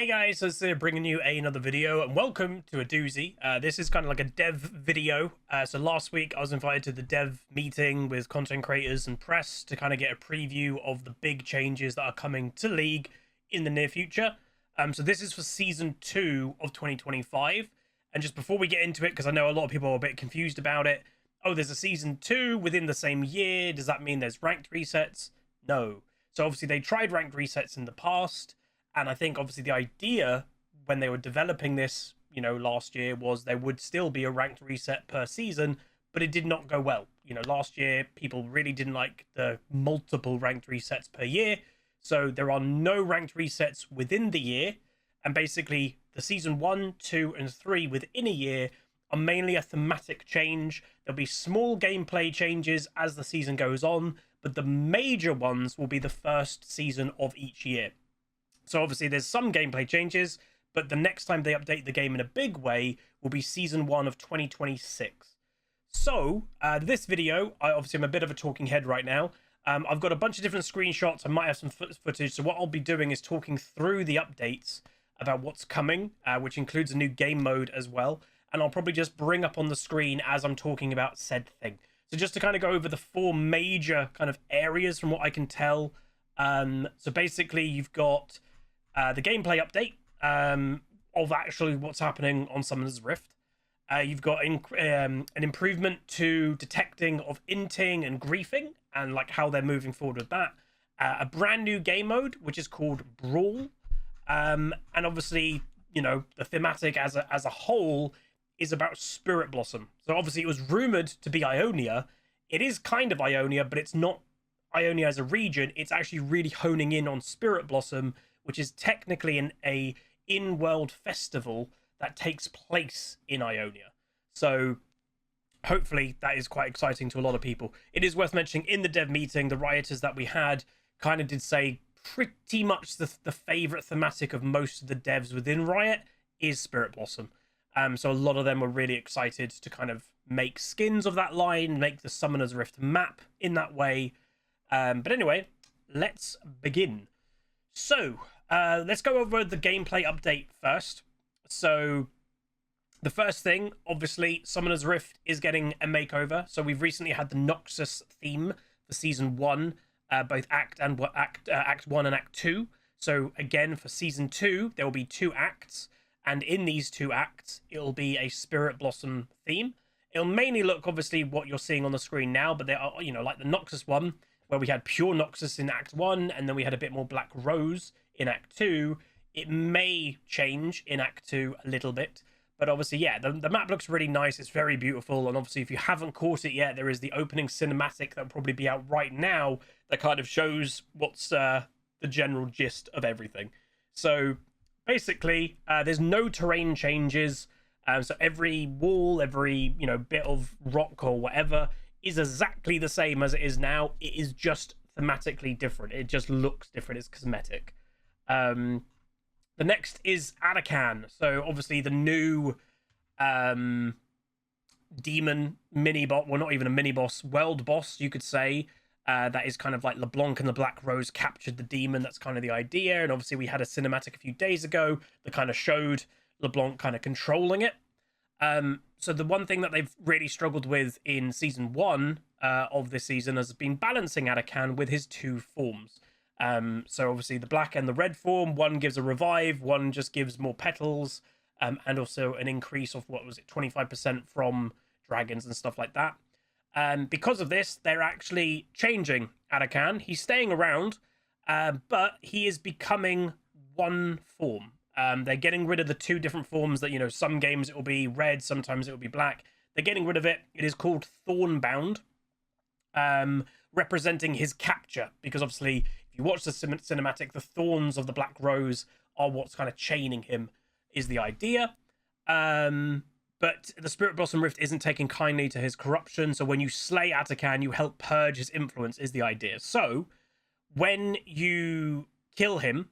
Hey guys, so today bringing you another video and welcome to a doozy. This is kind of like a dev video. So last week I was invited to the dev meeting with content creators and press to kind of get a preview of the big changes that are coming to League in the near future. So this is for season 2 of 2025. And just before we get into it, because I know a lot of people are a bit confused about it. Oh, there's a season 2 within the same year. Does that mean there's ranked resets? No. So obviously they tried ranked resets in the past. And I think obviously the idea when they were developing this, last year was there would still be a ranked reset per season, but it did not go well. Last year people really didn't like the multiple ranked resets per year. So there are no ranked resets within the year. And basically the season 1, 2, and 3 within a year are mainly a thematic change. There'll be small gameplay changes as the season goes on, but the major ones will be the first season of each year. So obviously there's some gameplay changes, but the next time they update the game in a big way will be season 1 of 2026. So this video, I'm a bit of a talking head right now. I've got a bunch of different screenshots. I might have some footage. So what I'll be doing is talking through the updates about what's coming, which includes a new game mode as well. And I'll probably just bring up on the screen as I'm talking about said thing. So just to kind of go over the 4 major kind of areas from what I can tell. So basically you've got the gameplay update of actually what's happening on Summoner's Rift. You've got an improvement to detecting of inting and griefing and like how they're moving forward with that. A brand new game mode which is called Brawl, and obviously the thematic as a whole is about Spirit Blossom. So obviously it was rumored to be Ionia. It is kind of Ionia, but it's not Ionia as a region. It's actually really honing in on Spirit Blossom, which is technically an in-world festival that takes place in Ionia. So hopefully that is quite exciting to a lot of people. It is worth mentioning in the dev meeting, the rioters that we had kind of did say pretty much the favorite thematic of most of the devs within Riot is Spirit Blossom. So a lot of them were really excited to kind of make skins of that line, make the Summoner's Rift map in that way. But anyway, let's begin. So let's go over the gameplay update first. So the first thing, obviously, Summoner's Rift is getting a makeover. So we've recently had the Noxus theme for season 1, both Act 1 and Act 2. So again, for season 2, there will be 2 acts. And in these 2 acts, it'll be a Spirit Blossom theme. It'll mainly look, obviously, what you're seeing on the screen now. But there are, like the Noxus one, where we had pure Noxus in Act 1, and then we had a bit more Black Rose in Act 2. It may change in Act 2 a little bit. But obviously, yeah, the map looks really nice. It's very beautiful. And obviously, if you haven't caught it yet, there is the opening cinematic that will probably be out right now that kind of shows what's the general gist of everything. So basically, there's no terrain changes. So every wall, every bit of rock or whatever is exactly the same as it is now. It is just thematically different. It just looks different. It's cosmetic. The next is Adakan. So obviously the new demon mini boss, well, not even a mini boss, world boss, you could say. That is kind of like LeBlanc and the Black Rose captured the demon. That's kind of the idea. And obviously we had a cinematic a few days ago that kind of showed LeBlanc kind of controlling it. So the one thing that they've really struggled with in season 1 of this season has been balancing Adakan with his 2 forms. So obviously the black and the red form, one gives a revive, one just gives more petals, and also an increase of, 25% from dragons and stuff like that. Because of this, they're actually changing Adakan. He's staying around, but he is becoming one form. They're getting rid of the 2 different forms that, some games it will be red, sometimes it will be black. They're getting rid of it. It is called Thornbound, representing his capture, because obviously if you watch the cinematic, the thorns of the Black Rose are what's kind of chaining him, is the idea. But the Spirit Blossom Rift isn't taking kindly to his corruption, so when you slay Adakan, you help purge his influence, is the idea. So when you kill him,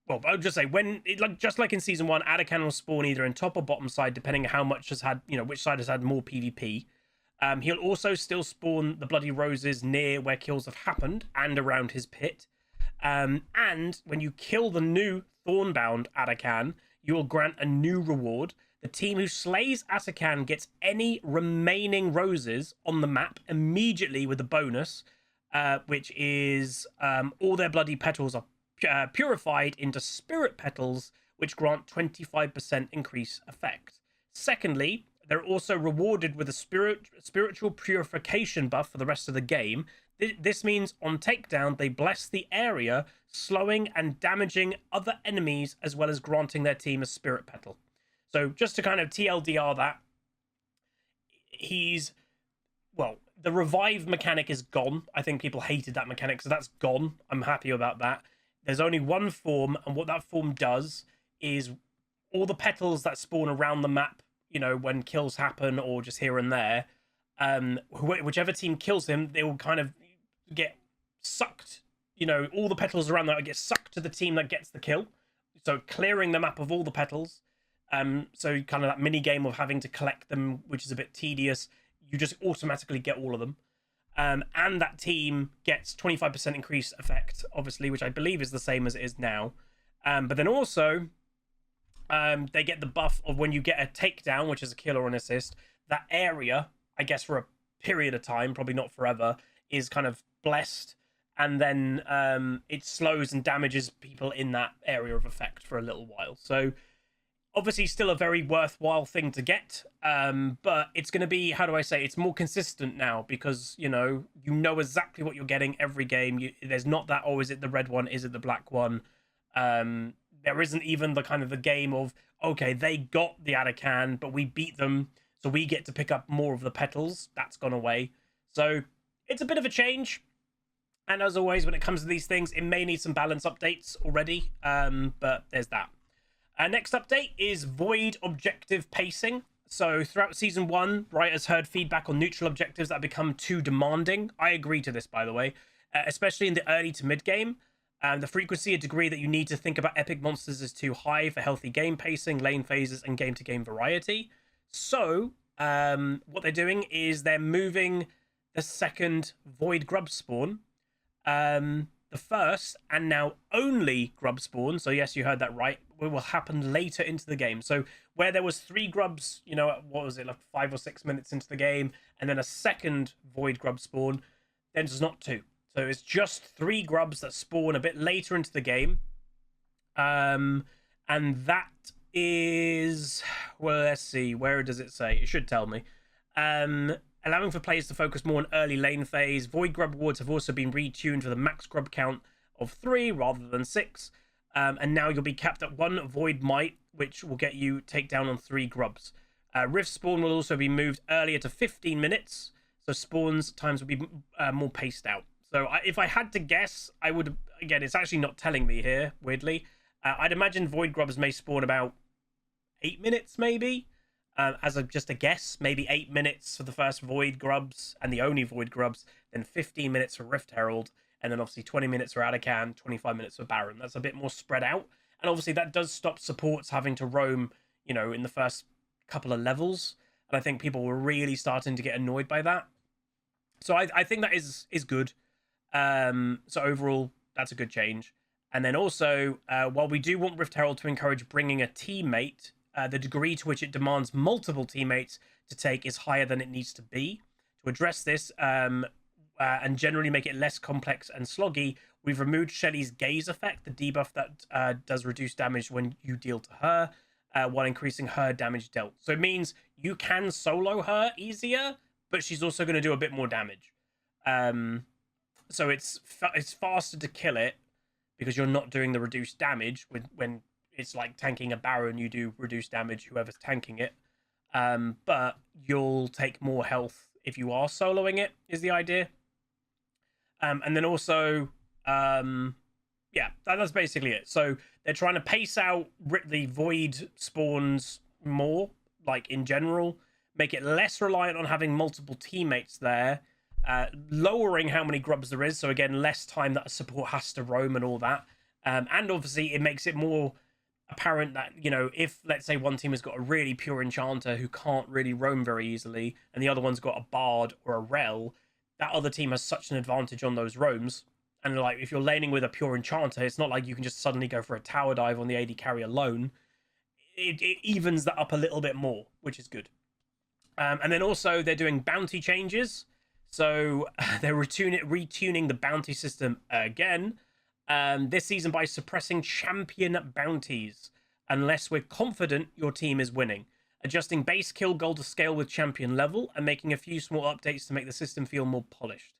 well, I'll just say just like in season 1, Adakan will spawn either in top or bottom side, depending on how much has had, which side has had more PvP. He'll also still spawn the Bloody Roses near where kills have happened and around his pit. And when you kill the new Thornbound Atakan, you will grant a new reward. The team who slays Atakan gets any remaining roses on the map immediately with a bonus, which is all their bloody petals are purified into spirit petals, which grant 25% increase effect. Secondly, they're also rewarded with a spiritual purification buff for the rest of the game. This means on takedown, they bless the area, slowing and damaging other enemies, as well as granting their team a spirit petal. So just to kind of TLDR that, the revive mechanic is gone. I think people hated that mechanic, so that's gone. I'm happy about that. There's only one form, and what that form does is all the petals that spawn around the map, you know, when kills happen or just here and there, whichever team kills him, they will kind of get sucked. You know, all the petals around that get sucked to the team that gets the kill. So clearing the map of all the petals. So kind of that mini game of having to collect them, which is a bit tedious. You just automatically get all of them. And that team gets 25% increase effect, obviously, which I believe is the same as it is now. But then also, they get the buff of when you get a takedown, which is a kill or an assist, that area, I guess for a period of time, probably not forever, is kind of blessed. And then it slows and damages people in that area of effect for a little while. So obviously still a very worthwhile thing to get, but it's going to be, how do I say, it's more consistent now because, you know exactly what you're getting every game. There's not that, oh, is it the red one? Is it the black one? There isn't even the kind of the game of, okay, they got the Atakan, but we beat them, so we get to pick up more of the petals. That's gone away. So it's a bit of a change. And as always, when it comes to these things, it may need some balance updates already, but there's that. Next update is Void objective pacing. So throughout Season 1, Riot has heard feedback on neutral objectives that have become too demanding. I agree to this, by the way, especially in the early to mid-game. The frequency and degree that you need to think about epic monsters is too high for healthy game pacing, lane phases, and game-to-game variety. So what they're doing is they're moving the second Void grub spawn, the first and now only grub spawn, so yes, you heard that right, will happen later into the game. So where there was 3 grubs, you know, what was it, like 5 or 6 minutes into the game, and then a second Void grub spawn, then there's not 2. So it's just 3 grubs that spawn a bit later into the game. And that is, well, let's see, where does it say? It should tell me. Allowing for players to focus more on early lane phase. Void grub rewards have also been retuned for the max grub count of 3 rather than 6. And now you'll be capped at 1 Void Might, which will get you takedown on 3 grubs. Rift spawn will also be moved earlier to 15 minutes. So spawns times will be more paced out. So if I had to guess, I would, again, it's actually not telling me here, weirdly. I'd imagine Void grubs may spawn about 8 minutes, maybe. As just a guess, maybe 8 minutes for the first Void grubs and the only Void grubs, then 15 minutes for Rift Herald, and then obviously 20 minutes for Atakan, 25 minutes for Baron. That's a bit more spread out. And obviously that does stop supports having to roam, you know, in the first couple of levels. And I think people were really starting to get annoyed by that. So I think that is good. So overall, that's a good change. And then also, while we do want Rift Herald to encourage bringing a teammate, the degree to which it demands multiple teammates to take is higher than it needs to be. To address this and generally make it less complex and sloggy, we've removed Shelly's gaze effect, the debuff that does reduce damage when you deal to her, while increasing her damage dealt. So it means you can solo her easier, but she's also going to do a bit more damage. So it's faster to kill it because you're not doing the reduced damage when it's like tanking a Baron, you do reduce damage, whoever's tanking it. But you'll take more health if you are soloing it, is the idea. And then also, yeah, that's basically it. So they're trying to pace out the Void spawns more, like in general, make it less reliant on having multiple teammates there, lowering how many grubs there is. So again, less time that a support has to roam and all that. And obviously it makes it more apparent that, you know, if let's say one team has got a really pure enchanter who can't really roam very easily and the other one's got a bard or a rel, that other team has such an advantage on those roams And like if you're laning with a pure enchanter, it's not like you can just suddenly go for a tower dive on the AD carry alone. It evens that up a little bit more, which is good. And then also they're doing bounty changes. So they're retuning the bounty system again this season by suppressing champion bounties unless we're confident your team is winning, adjusting base kill goal to scale with champion level, and making a few small updates to make the system feel more polished.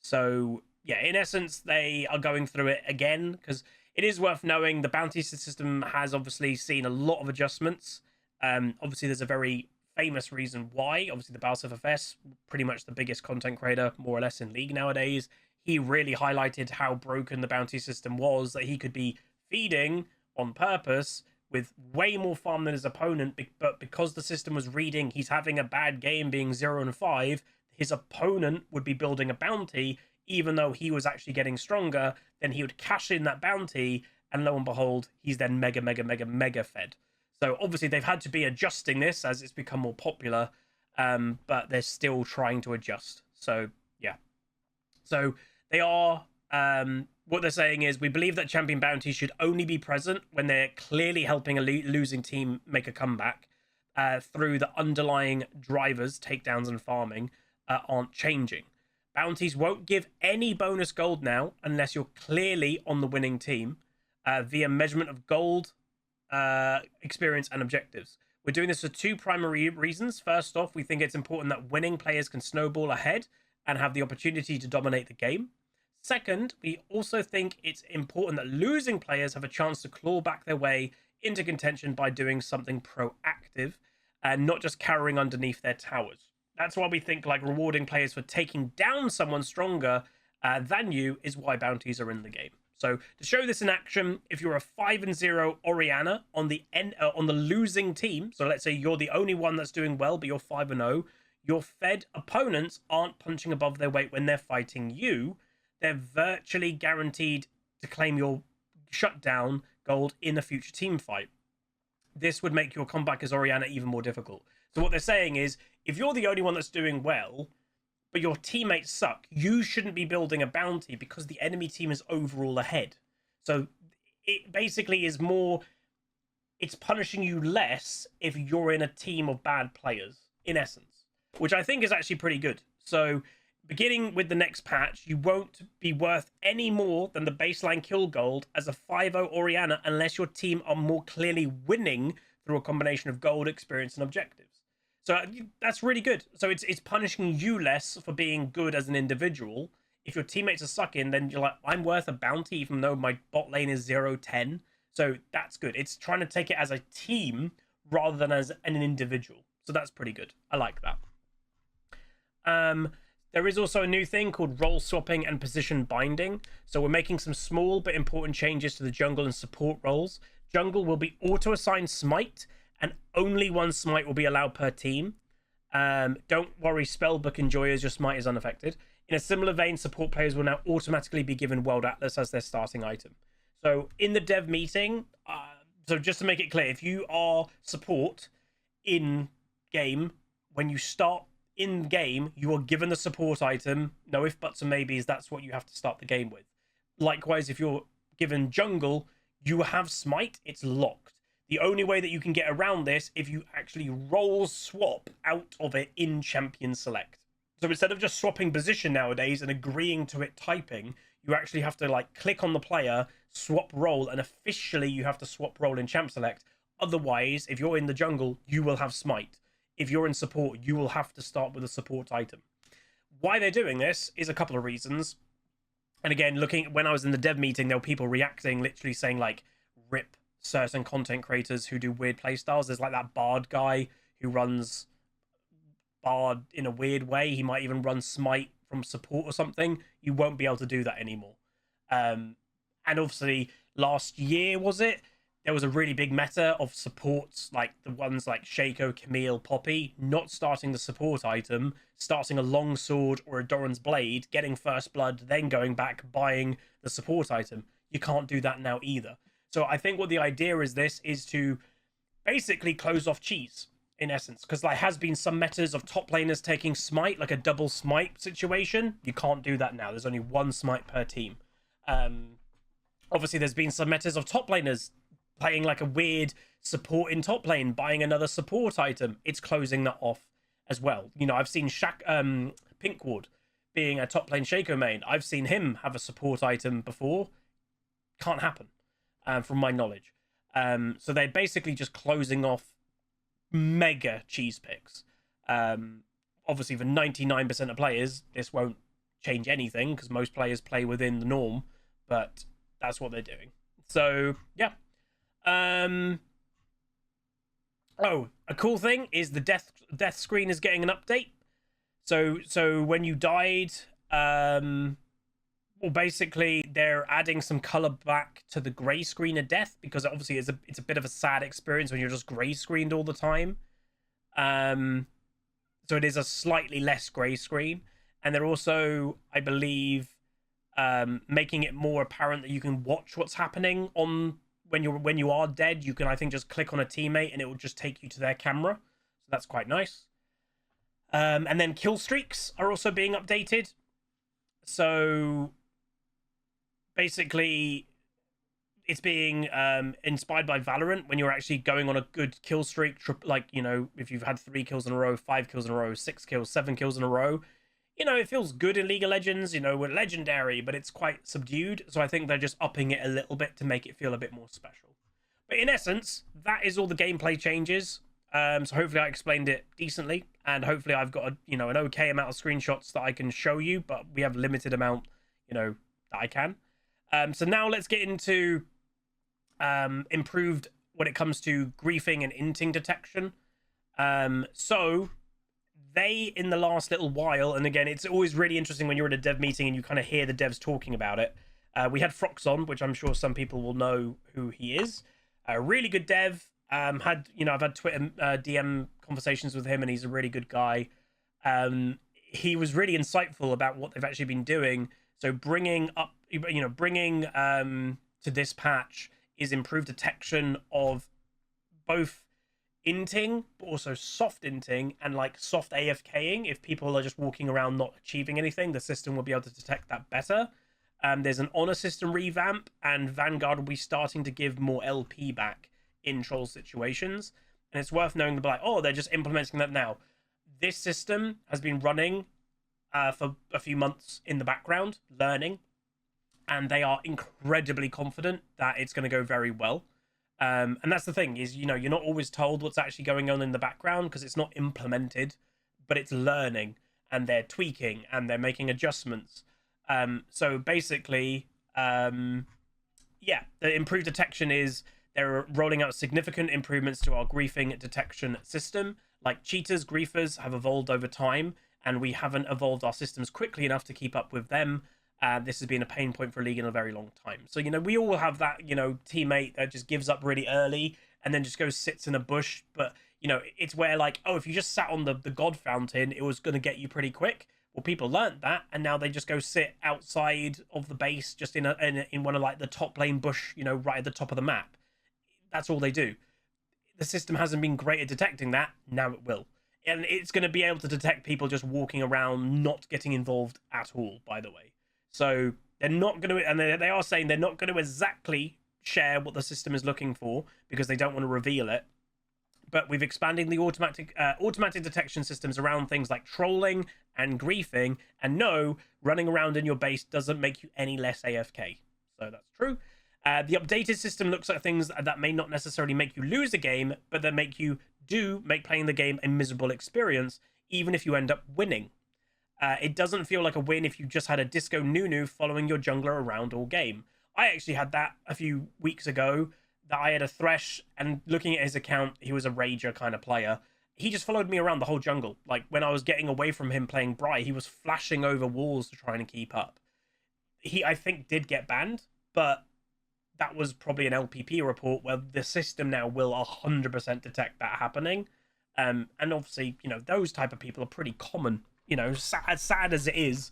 So yeah, in essence, they are going through it again, because it is worth knowing the bounty system has obviously seen a lot of adjustments. Obviously, there's a very famous reason why. Obviously, the Balsif FS, pretty much the biggest content creator, more or less, in League nowadays. He really highlighted how broken the bounty system was, that he could be feeding on purpose with way more farm than his opponent, but because the system was reading he's having a bad game being 0-5, his opponent would be building a bounty, even though he was actually getting stronger. Then he would cash in that bounty, and lo and behold, he's then mega fed. So obviously they've had to be adjusting this as it's become more popular, but they're still trying to adjust. So yeah. So they are, what they're saying is, we believe that champion bounties should only be present when they're clearly helping a losing team make a comeback, through the underlying drivers, takedowns and farming, aren't changing. Bounties won't give any bonus gold now unless you're clearly on the winning team, via measurement of gold, experience and objectives. We're doing this for two primary reasons. First off, we think it's important that winning players can snowball ahead and have the opportunity to dominate the game. Second, we also think it's important that losing players have a chance to claw back their way into contention by doing something proactive and not just cowering underneath their towers. That's why we think like rewarding players for taking down someone stronger than you is why bounties are in the game. So to show this in action, if you're a 5-0 Orianna on the losing team, so let's say you're the only one that's doing well, but you're 5-0, your fed opponents aren't punching above their weight when they're fighting you. They're virtually guaranteed to claim your shutdown gold in a future team fight. This would make your comeback as Orianna even more difficult. So what they're saying is, if you're the only one that's doing well, but your teammates suck, you shouldn't be building a bounty because the enemy team is overall ahead. So it basically is more, it's punishing you less if you're in a team of bad players, in essence, which I think is actually pretty good. So beginning with the next patch, you won't be worth any more than the baseline kill gold as a 5-0 Orianna unless your team are more clearly winning through a combination of gold, experience, and objectives. So that's really good. So it's punishing you less for being good as an individual. If your teammates are sucking, then you're like, I'm worth a bounty even though my bot lane is 0-10. So that's good. It's trying to take it as a team rather than as an individual. So that's pretty good. I like that. There is also a new thing called role swapping and position binding. So we're making some small but important changes to the jungle and support roles. Jungle will be auto-assigned smite, and only one smite will be allowed per team. Don't worry, spellbook enjoyers, your smite is unaffected. In a similar vein, support players will now automatically be given World Atlas as their starting item. So in the dev meeting, so just to make it clear, if you are support in game, when you start in game, you are given the support item. No if, buts, and maybes. That's what you have to start the game with. Likewise, if you're given jungle, you have smite. It's locked. The only way that you can get around this, if you actually role swap out of it in champion select. So instead of just swapping position nowadays and agreeing to it typing, you actually have to like click on the player, swap role, and officially you have to swap role in champ select. Otherwise, if you're in the jungle, you will have smite. If you're in support, you will have to start with a support item. Why they're doing this is a couple of reasons. And again, looking when I was in the dev meeting, there were people reacting, literally saying like, rip certain content creators who do weird playstyles. There's like that Bard guy who runs Bard in a weird way. He might even run Smite from support or something. You won't be able to do that anymore. And obviously last year, was it? There was a really big meta of supports, like the ones like Shaco, Camille, Poppy, not starting the support item, starting a longsword or a Doran's Blade, getting first blood, then going back, buying the support item. You can't do that now either. So I think what the idea is to basically close off cheese, in essence, because there has been some metas of top laners taking smite, like a double smite situation. You can't do that now. There's only one smite per team. Obviously, there's been some metas of top laners playing like a weird support in top lane, buying another support item. It's closing that off as well. You know, I've seen Pinkward being a top lane Shaco main. I've seen him have a support item before. Can't happen, from my knowledge. So they're basically just closing off mega cheese picks. Obviously, for 99% of players, this won't change anything because most players play within the norm, but that's what they're doing. So, yeah. Oh, a cool thing is the death screen is getting an update. So when you died, well, basically they're adding some color back to the gray screen of death, because obviously it's a bit of a sad experience when you're just gray screened all the time. So it is a slightly less gray screen, and they're also, I believe, making it more apparent that you can watch what's happening on when you are dead. You can, I think, just click on a teammate and it will just take you to their camera. So that's quite nice. And then kill streaks are also being updated. So basically, it's being inspired by Valorant when you're actually going on a good kill streak. Like, you know, if you've had 3 kills in a row, 5 kills in a row, 6 kills, 7 kills in a row, you know, it feels good in League of Legends. You know, we're legendary, but it's quite subdued. So I think they're just upping it a little bit to make it feel a bit more special. But in essence, that is all the gameplay changes. So hopefully I explained it decently, and hopefully I've got a, you know, an okay amount of screenshots that I can show you, but we have a limited amount, you know, that I can. So now let's get into improved when it comes to griefing and inting detection. So they, in the last little while, and again, it's always really interesting when you're at a dev meeting and you kind of hear the devs talking about it. We had Frox on, which I'm sure some people will know who he is. A really good dev. I've had Twitter DM conversations with him, and he's a really good guy. He was really insightful about what they've actually been doing. So bringing to this patch is improved detection of both inting, but also soft inting and like soft AFKing. If people are just walking around not achieving anything, the system will be able to detect that better. There's an honor system revamp, and Vanguard will be starting to give more LP back in troll situations. And it's worth knowing, like, oh, they're just implementing that now. This system has been running for a few months in the background, learning, and they are incredibly confident that it's going to go very well. And that's the thing, is, you know, you're not always told what's actually going on in the background because it's not implemented, but it's learning, and they're tweaking and they're making adjustments. So basically, yeah, the improved detection is they're rolling out significant improvements to our griefing detection system. Like, cheaters, griefers have evolved over time, and we haven't evolved our systems quickly enough to keep up with them. This has been a pain point for League in a very long time. So, you know, we all have that, you know, teammate that just gives up really early and then just goes, sits in a bush. But, you know, it's where, like, oh, if you just sat on the God Fountain, it was going to get you pretty quick. Well, people learned that, and now they just go sit outside of the base, just in one of, like, the top lane bush, you know, right at the top of the map. That's all they do. The system hasn't been great at detecting that. Now it will. And it's going to be able to detect people just walking around, not getting involved at all, by the way. So they're not going to, and they are saying they're not going to exactly share what the system is looking for because they don't want to reveal it. But we've expanded the automatic detection systems around things like trolling and griefing. And no, running around in your base doesn't make you any less AFK. So that's true. The updated system looks at things that may not necessarily make you lose a game, but that make playing the game a miserable experience, even if you end up winning. It doesn't feel like a win if you just had a Disco Nunu following your jungler around all game. I actually had that a few weeks ago, that I had a Thresh, and looking at his account, he was a Rager kind of player. He just followed me around the whole jungle. Like, when I was getting away from him playing Brawl, he was flashing over walls to try and keep up. He, I think, did get banned, but that was probably an LPP report where the system now will 100% detect that happening. And obviously, you know, those type of people are pretty common. You know, as sad as it is,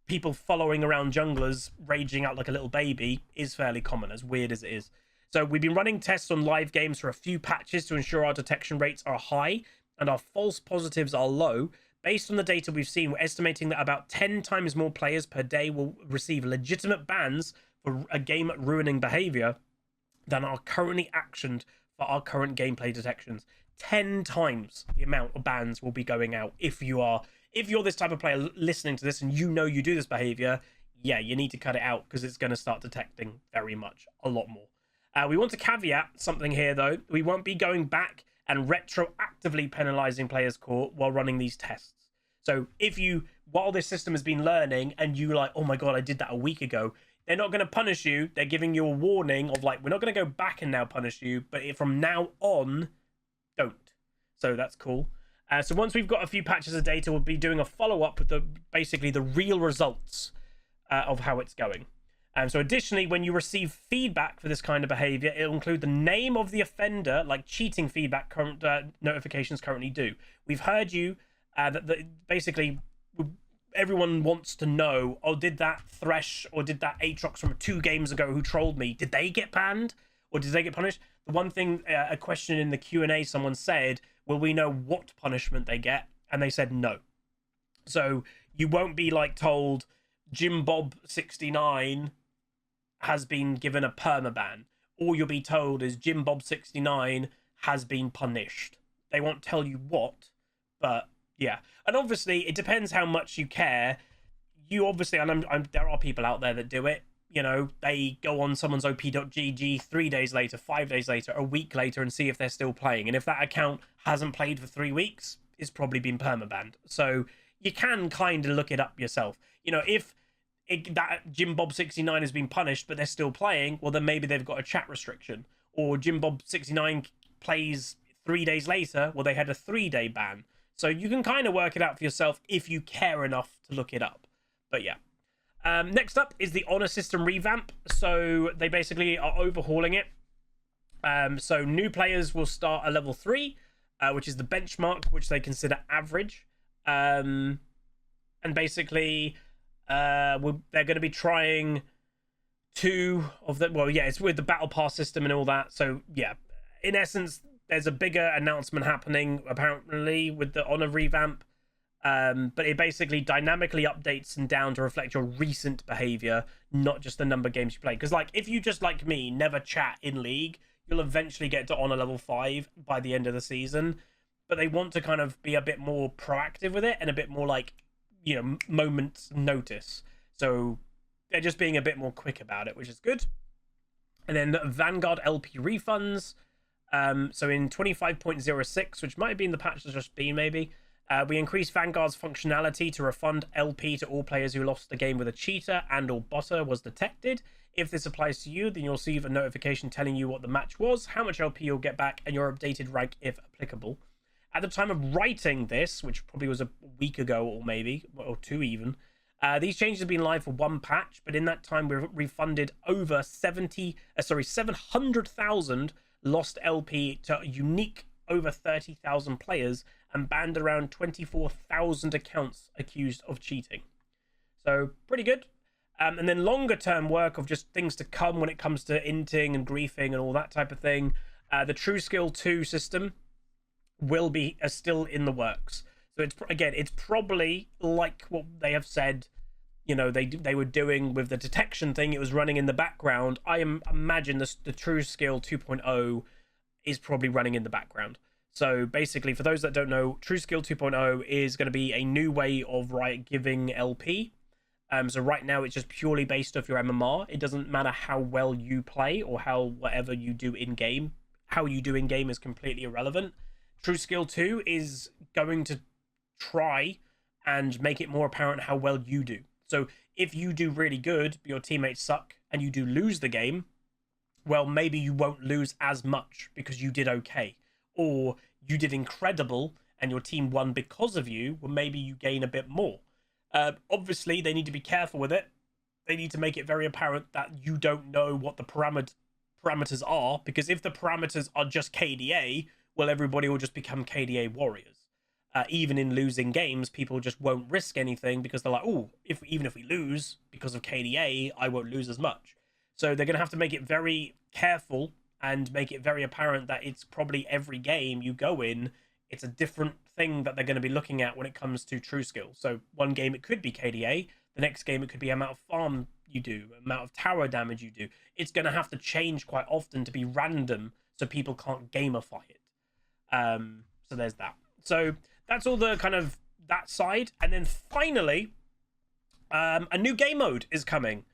people following around junglers, raging out like a little baby, is fairly common, as weird as it is. So we've been running tests on live games for a few patches to ensure our detection rates are high and our false positives are low. Based on the data we've seen, we're estimating that about 10 times more players per day will receive legitimate bans for a game ruining behavior than are currently actioned for our current gameplay detections. 10 times the amount of bans will be going out if you're this type of player listening to this and you know you do this behavior. Yeah, you need to cut it out because it's going to start detecting very much a lot more. We want to caveat something here though. We won't be going back and retroactively penalizing players caught while running these tests. So if you, while this system has been learning and you like, oh my god, I did that a week ago, they're not going to punish you. They're giving you a warning of like, we're not going to go back and now punish you, but from now on, don't. So that's cool. So once we've got a few patches of data, we'll be doing a follow-up with basically the real results of how it's going. So additionally, when you receive feedback for this kind of behavior, it'll include the name of the offender, like cheating feedback current notifications currently do. We've heard you that basically everyone wants to know, oh, did that Thresh or did that Aatrox from 2 games ago who trolled me, did they get banned or did they get punished? The one thing, a question in the Q&A, someone said, will we know what punishment they get? And they said no. So you won't be like told JimBob69 has been given a permaban. All you'll be told is JimBob69 has been punished. They won't tell you what, but yeah. And obviously, it depends how much you care. You obviously, and there are people out there that do it. You know, they go on someone's op.gg 3 days later, 5 days later, a week later, and see if they're still playing. And if that account hasn't played for 3 weeks, it's probably been permabanned. So you can kind of look it up yourself. You know, if that JimBob69 has been punished, but they're still playing, well, then maybe they've got a chat restriction. Or JimBob69 plays 3 days later, well, they had a 3-day ban. So you can kind of work it out for yourself if you care enough to look it up. But yeah. Next up is the honor system revamp. So they basically are overhauling it. So new players will start at level 3, which is the benchmark, which they consider average. And basically, they're going to be trying 2 of them. Well, yeah, it's with the battle pass system and all that. So yeah, in essence, there's a bigger announcement happening apparently with the honor revamp. But it basically dynamically updates and down to reflect your recent behavior, not just the number of games you play. Because like, if you just like me never chat in League, you'll eventually get to honor level 5 by the end of the season. But they want to kind of be a bit more proactive with it and a bit more like, you know, moments notice. So they're just being a bit more quick about it, which is good. And then Vanguard LP refunds. So in 25.06, which might have been the patch that's just been maybe, we increased Vanguard's functionality to refund LP to all players who lost the game with a cheater and or botter was detected. If this applies to you, then you'll receive a notification telling you what the match was, how much LP you'll get back, and your updated rank if applicable. At the time of writing this, which probably was a week ago or maybe, or 2 even, these changes have been live for 1 patch, but in that time we've refunded over 700,000 lost LP to unique over 30,000 players and banned around 24,000 accounts accused of cheating. So pretty good. And then longer term work of just things to come when it comes to inting and griefing and all that type of thing. The True Skill 2 system will be still in the works. So it's probably like what they have said, you know, they were doing with the detection thing. It was running in the background. I imagine the True Skill 2.0 is probably running in the background. So basically, for those that don't know, True Skill 2.0 is going to be a new way of Riot giving LP. So right now it's just purely based off your MMR. It doesn't matter how well you play or whatever you do in game. How you do in game is completely irrelevant. True Skill 2 is going to try and make it more apparent how well you do. So if you do really good, but your teammates suck, and you do lose the game, well, maybe you won't lose as much because you did okay. Or you did incredible and your team won because of you, well, maybe you gain a bit more. Obviously, they need to be careful with it. They need to make it very apparent that you don't know what the parameters are, because if the parameters are just KDA, well, everybody will just become KDA warriors. Even in losing games, people just won't risk anything because they're like, oh, even if we lose because of KDA, I won't lose as much. So they're going to have to make it very careful and make it very apparent that it's probably every game you go in, it's a different thing that they're going to be looking at when it comes to True Skill. So one game it could be KDA, the next game it could be amount of farm you do, amount of tower damage you do. It's going to have to change quite often to be random, so people can't gamify it. So there's that. So that's all the kind of that side. And then finally, a new game mode is coming.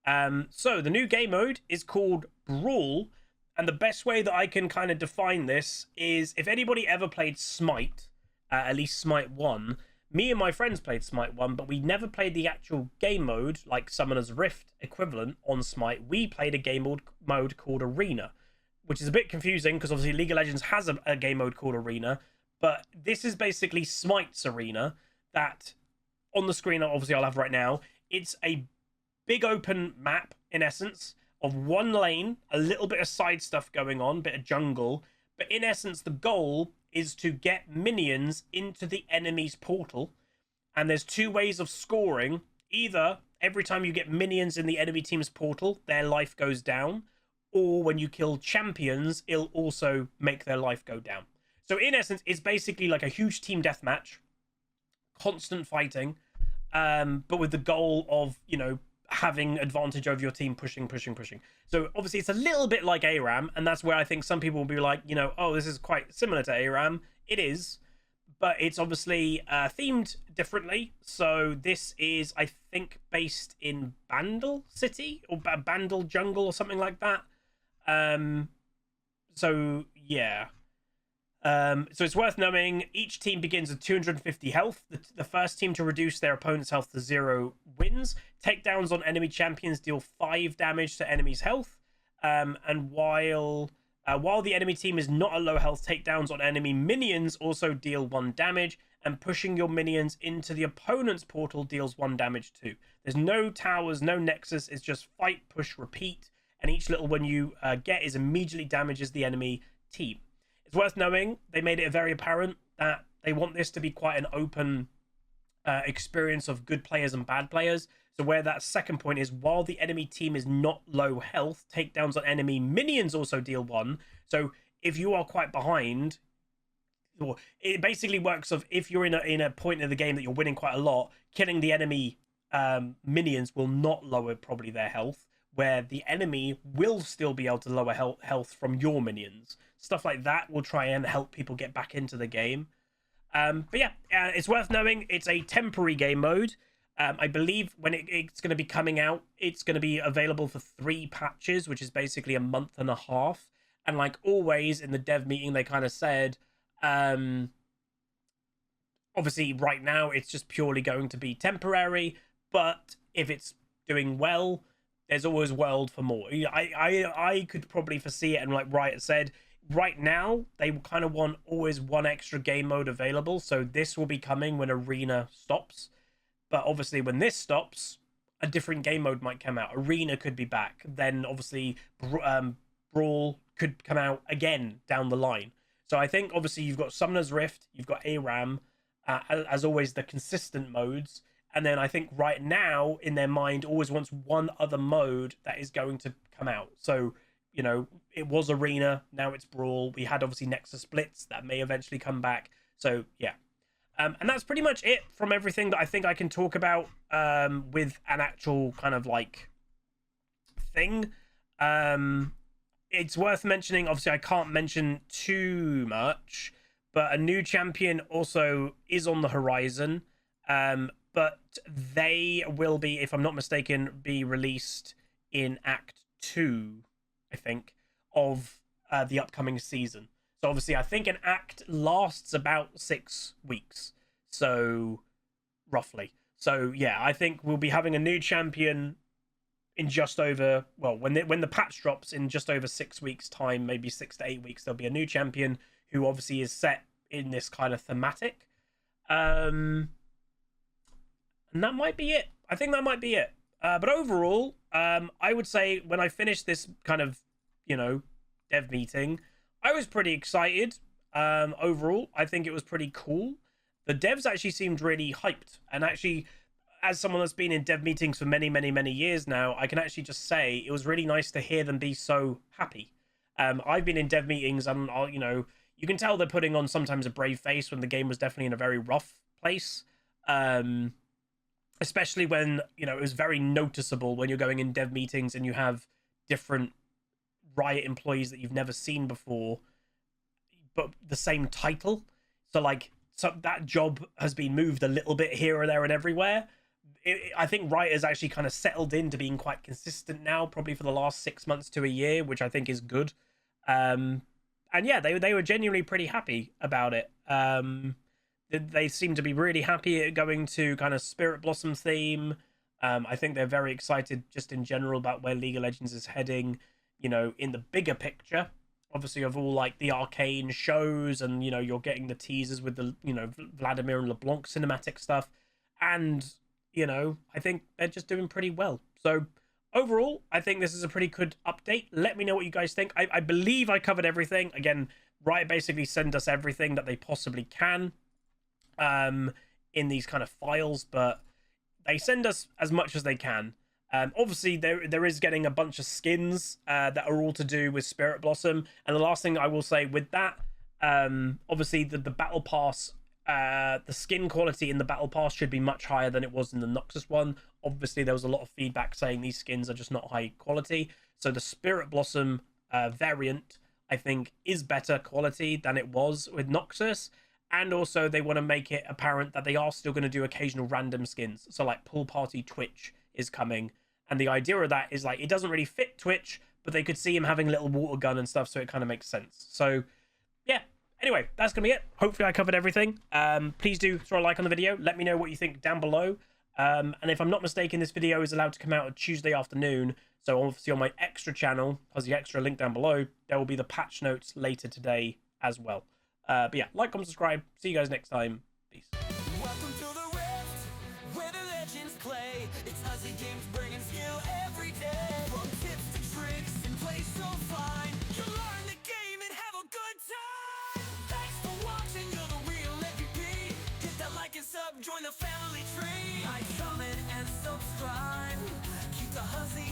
So the new game mode is called Brawl. And the best way that I can kind of define this is, if anybody ever played Smite, at least Smite 1, me and my friends played Smite 1, but we never played the actual game mode, like Summoner's Rift equivalent on Smite. We played a game mode called Arena, which is a bit confusing because obviously League of Legends has a game mode called Arena, but this is basically Smite's Arena that, on the screen, obviously I'll have right now, it's a big open map, in essence, of one lane, a little bit of side stuff going on, bit of jungle, but in essence the goal is to get minions into the enemy's portal, and there's two ways of scoring. Either every time you get minions in the enemy team's portal, their life goes down, or when you kill champions, it'll also make their life go down. So in essence, it's basically like a huge team deathmatch, constant fighting, but with the goal of, you know, having advantage over your team, pushing. So obviously it's a little bit like ARAM, and that's where I think some people will be like, you know, oh, this is quite similar to ARAM. It is, but it's obviously themed differently. So this is, I think, based in Bandle City or Bandle Jungle or something like that. So yeah. So it's worth knowing each team begins with 250 health. The first team to reduce their opponent's health to 0 wins. Takedowns on enemy champions deal 5 damage to enemy's health. And while the enemy team is not at low health, takedowns on enemy minions also deal 1 damage. And pushing your minions into the opponent's portal deals 1 damage too. There's no towers, no nexus. It's just fight, push, repeat. And each little one you get is immediately damages the enemy team. It's worth knowing they made it very apparent that they want this to be quite an open experience of good players and bad players. So where that second point is, while the enemy team is not low health, takedowns on enemy minions also deal 1. So if you are quite behind, it basically works of, if you're in a point of the game that you're winning quite a lot, killing the enemy minions will not lower probably their health, where the enemy will still be able to lower health from your minions. Stuff like that will try and help people get back into the game. But yeah, it's worth knowing it's a temporary game mode. I believe when it's going to be coming out, it's going to be available for 3 patches, which is basically a month and a half. And like always in the dev meeting, they kind of said, obviously right now it's just purely going to be temporary, but if it's doing well, there's always world for more. I could probably foresee it, and like Riot said, right now they kind of want always 1 extra game mode available. So this will be coming when Arena stops, but obviously when this stops, a different game mode might come out. Arena could be back, then obviously Brawl could come out again down the line. So I think obviously you've got Summoner's Rift, you've got ARAM, as always the consistent modes, and then I think right now in their mind always wants 1 other mode that is going to come out. So, you know, it was Arena, now it's Brawl. We had obviously Nexus Splits that may eventually come back. So yeah, and that's pretty much it from everything that I think I can talk about with an actual kind of like thing. It's worth mentioning, obviously I can't mention too much, but a new champion also is on the horizon. But they will be, if I'm not mistaken, be released in Act 2, I think, of the upcoming season. So obviously I think an act lasts about 6 weeks, so roughly. So yeah, I think we'll be having a new champion in just over, well, when the patch drops in just over 6 weeks time, maybe 6 to 8 weeks, there'll be a new champion who obviously is set in this kind of thematic. And that might be it. I think that might be it. But overall, I would say when I finished this kind of, you know, dev meeting, I was pretty excited. Overall, I think it was pretty cool. The devs actually seemed really hyped. And actually, as someone that's been in dev meetings for many, many, many years now, I can actually just say it was really nice to hear them be so happy. I've been in dev meetings and, you know, you can tell they're putting on sometimes a brave face when the game was definitely in a very rough place. especially when, you know, it was very noticeable when you're going in dev meetings and you have different Riot employees that you've never seen before, but the same title. So like, so that job has been moved a little bit here or there and everywhere. I think Riot has actually kind of settled into being quite consistent now, probably for the last 6 months to a year, which I think is good. And yeah, they were genuinely pretty happy about it. They seem to be really happy at going to kind of Spirit Blossom theme. I think they're very excited just in general about where League of Legends is heading, you know, in the bigger picture, obviously, of all like the Arcane shows, and, you know, you're getting the teasers with the, you know, Vladimir and LeBlanc cinematic stuff. And, you know, I think they're just doing pretty well. So overall, I think this is a pretty good update. Let me know what you guys think. I believe I covered everything. Again, Riot basically send us everything that they possibly can in these kind of files, but they send us as much as they can. Obviously, there is getting a bunch of skins that are all to do with Spirit Blossom. And the last thing I will say with that, obviously, the Battle Pass, the skin quality in the Battle Pass should be much higher than it was in the Noxus one. Obviously, there was a lot of feedback saying these skins are just not high quality. So the Spirit Blossom variant, I think, is better quality than it was with Noxus. And also, they want to make it apparent that they are still going to do occasional random skins. So like Pool Party Twitch is coming, and the idea of that is like, it doesn't really fit Twitch, but they could see him having a little water gun and stuff, so it kind of makes sense. So yeah, anyway, that's gonna be it. Hopefully I covered everything. Please do throw a like on the video, let me know what you think down below. And if I'm not mistaken, this video is allowed to come out on Tuesday afternoon, so obviously on my extra channel, Huzzy Extra, link down below, there will be the patch notes later today as well. But yeah, like, comment, subscribe. See you guys next time. Peace. Welcome to the Rift, where the legends play. It's HuzzyGames bringing skill every day. From tips to tricks and play so fine, you'll learn the game and have a good time. Thanks for watching, you're the real MVP. Hit that like and sub, join the family tree. Like, comment, and subscribe. Keep the Huzzy